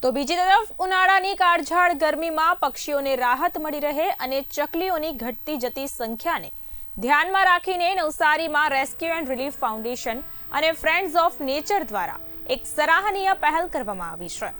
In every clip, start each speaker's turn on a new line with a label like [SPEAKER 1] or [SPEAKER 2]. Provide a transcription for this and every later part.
[SPEAKER 1] તો બીજી તરફ ઉનાળાની કાળઝાળ ગરમીમાં પક્ષીઓને રાહત મળી રહે અને ચકલીઓની ઘટતી જતી સંખ્યાને ધ્યાનમાં રાખીને નવસારીમાં રેસ્ક્યુ એન્ડ રિલીફ ફાઉન્ડેશન અને ફ્રેન્ડ્સ ઓફ નેચર દ્વારા એક સરાહનીય પહેલ કરવામાં આવી છે।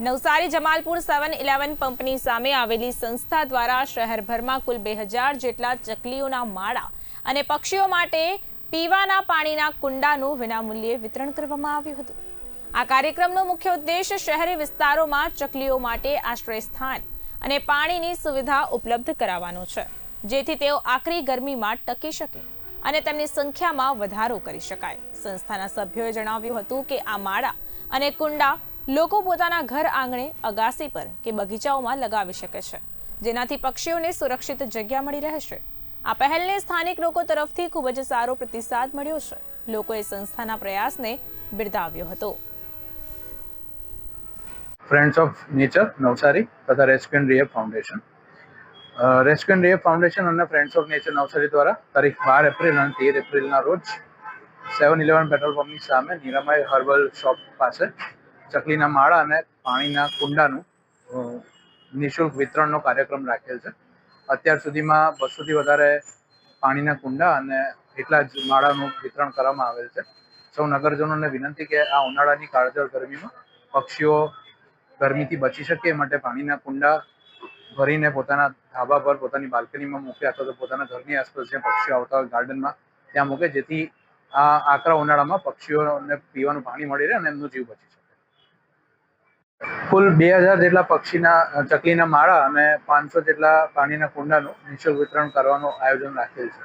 [SPEAKER 1] નવસારી જમાલપુર 7-11 પંપની સામે આવેલી સંસ્થા દ્વારા શહેરભરમાં કુલ 2000 જેટલા ચકલીઓના માળા અને પક્ષીઓ માટે પીવાના પાણીના કુંડાનું વિનામૂલ્યે વિતરણ કરવામાં આવ્યું હતું। આ કાર્યક્રમનો મુખ્ય ઉદ્દેશ શહેરી વિસ્તારોમાં ચકલીઓ માટે આશ્રય સ્થાન અને પાણીની સુવિધા ઉપલબ્ધ કરાવવાનો છે, જેથી તેઓ આકરી ગરમીમાં ટકી શકે અને તેમની સંખ્યામાં વધારો કરી શકાય। સંસ્થાના સભ્યોએ જણાવ્યું હતું કે આ માળા અને કુંડા લોકો પોતાના ઘર આંગણે, અગાસી પર કે બગીચાઓમાં લગાવી શકે છે, જેનાથી પક્ષીઓને સુરક્ષિત જગ્યા મળી રહેશે। આ પહેલને સ્થાનિક લોકો તરફથી ખૂબ જ સારો પ્રતિસાદ મળ્યો છે। લોકોએ સંસ્થાના પ્રયાસને બિરદાવ્યો હતો।
[SPEAKER 2] ફ્રેન્ડ્સ ઓફ નેચર નવસારી તથા રેસ્ક્યુ એન્ડ રિલીફ ફાઉન્ડેશન અને ફ્રેન્ડ્સ ઓફ નેચર નવસારી દ્વારા તારીખ 12 એપ્રિલ અને 13 એપ્રિલના રોજ 7-11 પેટ્રોલ પંપની સામે નિરામય હર્બલ શોપ પાસે ચકલીના માળા અને પાણીના કુંડાનું નિઃશુલ્ક વિતરણનો કાર્યક્રમ રાખેલ છે। અત્યાર સુધીમાં 200થી વધારે પાણીના કુંડા અને એટલા જ માળાનું વિતરણ કરવામાં આવેલ છે। સૌ નગરજનોને વિનંતી કે આ ઉનાળાની કાળઝાળ ગરમીમાં પક્ષીઓ ગરમીથી બચી શકે એ માટે પાણીના કુંડા ભરીને પોતાના ધાબા પર, પોતાની બાલ્કનીમાં મૂકે અથવા તો પોતાના ઘરની આસપાસ જ્યાં પક્ષીઓ આવતા હોય ગાર્ડનમાં ત્યાં મૂકે, જેથી આ આકરા ઉનાળામાં પક્ષીઓને પીવાનું પાણી મળી રહે અને એમનો જીવ બચી શકે। કુલ 2000 જેટલા ચકલીના માળા અને 500 જેટલા પાણીના કુંડાનું નિઃશુલ્ક વિતરણ કરવાનું આયોજન રાખેલ છે।